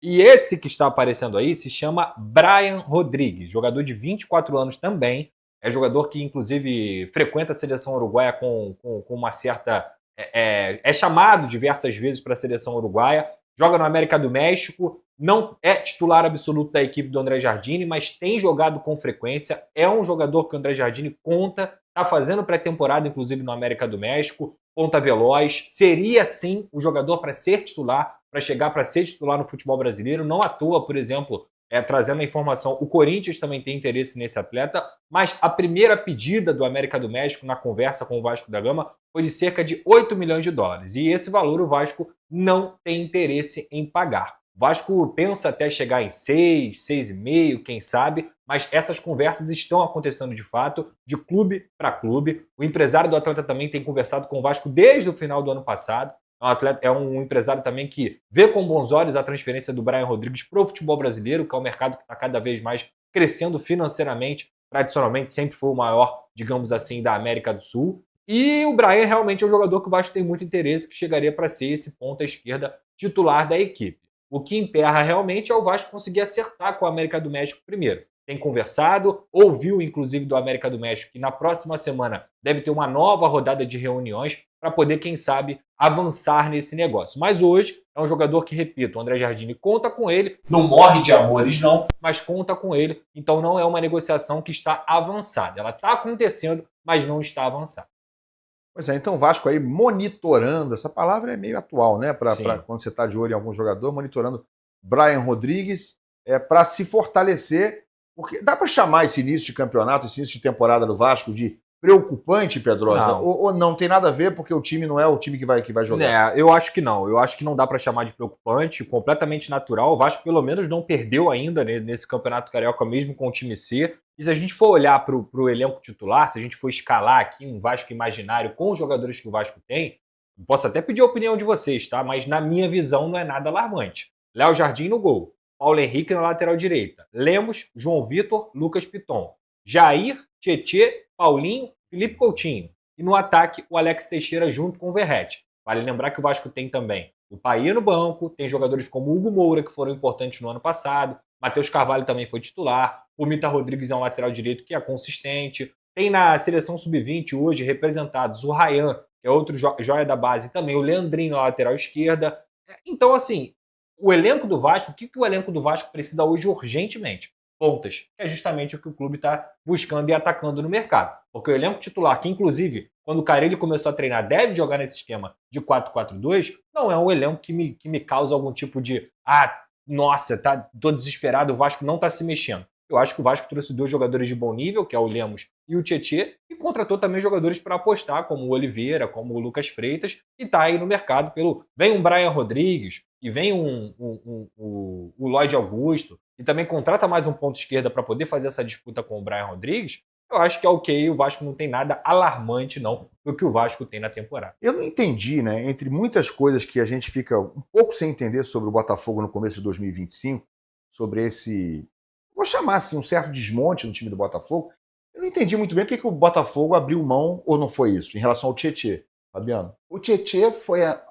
E esse que está aparecendo aí se chama Brian Rodrigues, jogador de 24 anos também. É jogador que, inclusive, frequenta a seleção uruguaia com uma certa. É chamado diversas vezes para a seleção uruguaia. Joga no América do México. Não é titular absoluto da equipe do André Jardine, mas tem jogado com frequência. É um jogador que o André Jardine conta. Está fazendo pré-temporada, inclusive, no América do México. Ponta veloz. Seria, sim, o jogador para ser titular, para chegar para ser titular no futebol brasileiro. Não à toa, por exemplo, trazendo a informação, o Corinthians também tem interesse nesse atleta, mas a primeira pedida do América do México na conversa com o Vasco da Gama foi de cerca de 8 milhões de dólares. E esse valor o Vasco não tem interesse em pagar. O Vasco pensa até chegar em 6, 6,5, quem sabe, mas essas conversas estão acontecendo de fato, de clube para clube. O empresário do atleta também tem conversado com o Vasco desde o final do ano passado. É um empresário também que vê com bons olhos a transferência do Brian Rodrigues para o futebol brasileiro, que é um mercado que está cada vez mais crescendo financeiramente. Tradicionalmente sempre foi o maior, digamos assim, da América do Sul. E o Brian realmente é um jogador que o Vasco tem muito interesse, que chegaria para ser esse ponta esquerda titular da equipe. O que emperra realmente é o Vasco conseguir acertar com a América do México primeiro. Tem conversado, ouviu inclusive do América do México que na próxima semana deve ter uma nova rodada de reuniões para poder, quem sabe, avançar nesse negócio. Mas hoje é um jogador que, repito, o André Jardine conta com ele, não morre de amores não, mas conta com ele, então não é uma negociação que está avançada. Ela está acontecendo, mas não está avançada. Pois é, então o Vasco aí monitorando, essa palavra é meio atual, né? Para Sim. quando você está de olho em algum jogador, monitorando Brian Rodrigues para se fortalecer, porque dá para chamar esse início de campeonato, esse início de temporada do Vasco de preocupante, Pedrosa? Não. Ou não tem nada a ver porque o time não é o time que vai jogar? Eu acho que não. Eu acho que não dá para chamar de preocupante, completamente natural. O Vasco, pelo menos, não perdeu ainda nesse Campeonato Carioca, mesmo com o time C. E se a gente for olhar para o elenco titular, se a gente for escalar aqui um Vasco imaginário com os jogadores que o Vasco tem, posso até pedir a opinião de vocês, tá? Mas na minha visão não é nada alarmante. Léo Jardim no gol. Paulo Henrique na lateral direita. Lemos, João Vitor, Lucas Piton. Jair, Tietê, Paulinho, Felipe Coutinho. E no ataque, o Alex Teixeira junto com o Verratti. Vale lembrar que o Vasco tem também o Paia no banco, tem jogadores como Hugo Moura, que foram importantes no ano passado, Matheus Carvalho também foi titular, o Mita Rodrigues é um lateral direito que é consistente, tem na seleção sub-20 hoje representados o Ryan, que é outro joia da base, também o Leandrinho na lateral esquerda. Então, assim, o elenco do Vasco, o que o elenco do Vasco precisa hoje urgentemente? Pontas, que é justamente o que o clube está buscando e atacando no mercado. Porque o elenco titular, que inclusive, quando o Carille começou a treinar, deve jogar nesse esquema de 4-4-2, não é um elenco que me causa algum tipo de nossa, tô desesperado, o Vasco não está se mexendo. Eu acho que o Vasco trouxe 2 jogadores de bom nível, que é o Lemos e o Tietê, e contratou também jogadores para apostar, como o Oliveira, como o Lucas Freitas, e está aí no mercado vem um Brian Rodrigues, e vem o Lloyd Augusto, e também contrata mais um ponto esquerda para poder fazer essa disputa com o Brian Rodrigues. Eu acho que é ok, o Vasco não tem nada alarmante não do que o Vasco tem na temporada. Eu não entendi, né? Entre muitas coisas que a gente fica um pouco sem entender sobre o Botafogo no começo de 2025, sobre esse, vou chamar assim, um certo desmonte no time do Botafogo, eu não entendi muito bem porque que o Botafogo abriu mão, ou não foi isso, em relação ao Tietê, Fabiano? O Tietê foi a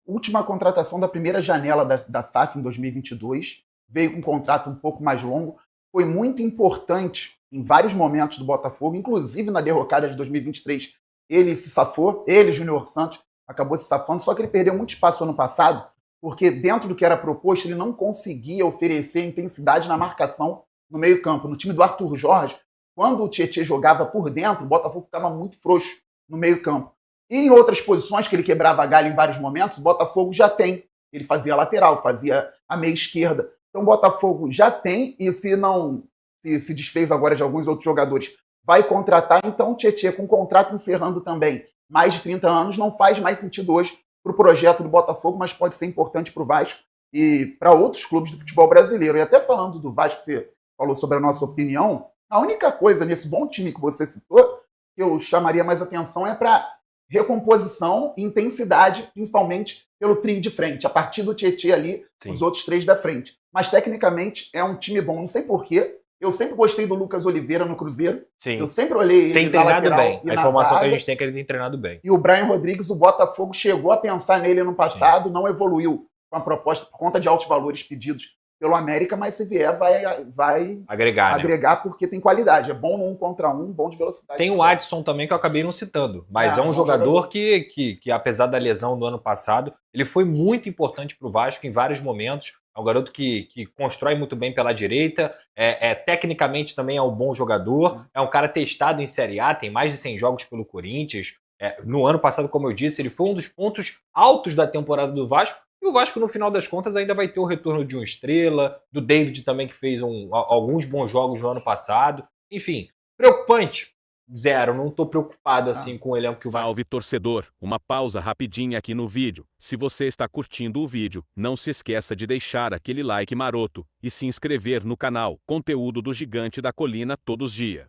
última contratação da primeira janela da SAF em 2022, veio com um contrato um pouco mais longo, foi muito importante em vários momentos do Botafogo, inclusive na derrocada de 2023, ele se safou, ele, Júnior Santos, acabou se safando, só que ele perdeu muito espaço ano passado, porque dentro do que era proposto, ele não conseguia oferecer intensidade na marcação no meio-campo. No time do Arthur Jorge, quando o Tietê jogava por dentro, o Botafogo ficava muito frouxo no meio-campo. E em outras posições que ele quebrava galho em vários momentos, o Botafogo já tem. Ele fazia lateral, fazia a meia esquerda. Então o Botafogo já tem, e se desfez agora de alguns outros jogadores, vai contratar. Então o Tietê, com o contrato encerrando também mais de 30 anos, não faz mais sentido hoje para o projeto do Botafogo, mas pode ser importante para o Vasco e para outros clubes do futebol brasileiro. E até falando do Vasco, você falou sobre a nossa opinião, a única coisa nesse bom time que você citou, que eu chamaria mais atenção é para recomposição e intensidade, principalmente pelo trio de frente. A partir do Tietê ali, sim, os outros 3 da frente. Mas, tecnicamente, é um time bom. Não sei porquê. Eu sempre gostei do Lucas Oliveira no Cruzeiro. Sim. Eu sempre olhei ele na lateral bem. A informação que a gente tem é que ele tem treinado bem. E o Brian Rodrigues, o Botafogo chegou a pensar nele ano passado, sim, não evoluiu com a proposta por conta de altos valores pedidos pelo América, mas se vier vai Agregar, né? agregar porque tem qualidade. É bom no 1 contra 1, bom de velocidade. Tem o Adson também, que eu acabei não citando, mas é um jogador que, apesar da lesão do ano passado, ele foi muito importante para o Vasco em vários momentos. É um garoto que constrói muito bem pela direita, tecnicamente também é um bom jogador, é um cara testado em Série A, tem mais de 100 jogos pelo Corinthians. No ano passado, como eu disse, ele foi um dos pontos altos da temporada do Vasco, e o Vasco, no final das contas, ainda vai ter o retorno de um Estrela, do David também, que fez alguns bons jogos no ano passado. Enfim, preocupante? Zero, não estou preocupado assim com o elenco que o Vasco... Salve, torcedor! Uma pausa rapidinha aqui no vídeo. Se você está curtindo o vídeo, não se esqueça de deixar aquele like maroto e se inscrever no canal. Conteúdo do Gigante da Colina todos os dias.